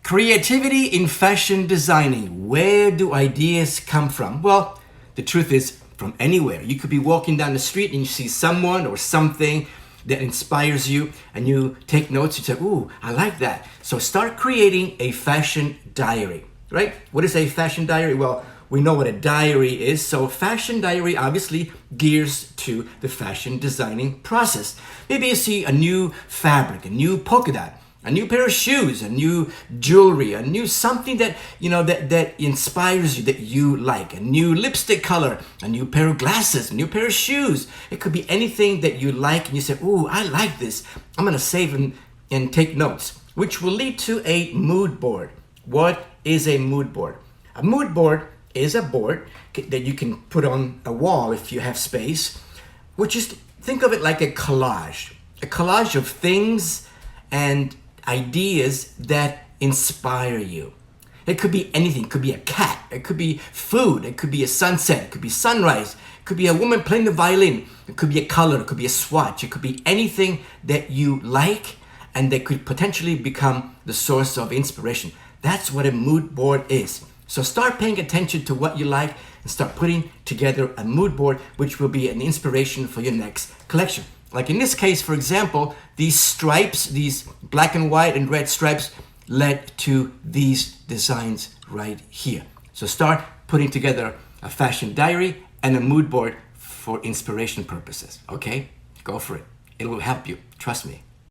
Creativity in fashion designing. Where do ideas come from? Well, the truth is from anywhere. You could be walking down the street and you see someone or something that inspires you and you take notes. You say, ooh, I like that. So start creating a fashion diary, right? What is a fashion diary? Well, we know what a diary is. So fashion diary obviously gears to the fashion designing process. Maybe you see a new fabric, a new polka dot, a new pair of shoes, a new jewelry, a new something that, that inspires you, that you like, a new lipstick color, a new pair of glasses, a new pair of shoes. It could be anything that you like and you say, ooh, I like this. I'm gonna save and take notes, which will lead to a mood board. What is a mood board? A mood board is a board that you can put on a wall if you have space, which is, think of it like a collage of things and ideas that inspire you. It could be anything. It could be a cat. It could be food. It could be a sunset. It could be sunrise. It could be a woman playing the violin. It could be a color. It could be a swatch. It could be anything that you like and that could potentially become the source of inspiration. That's what a mood board is. So start paying attention to what you like and start putting together a mood board, which will be an inspiration for your next collection. Like in this case, for example, these stripes, these black and white and red stripes led to these designs right here. So start putting together a fashion diary and a mood board for inspiration purposes, okay? Go for it. It will help you, trust me.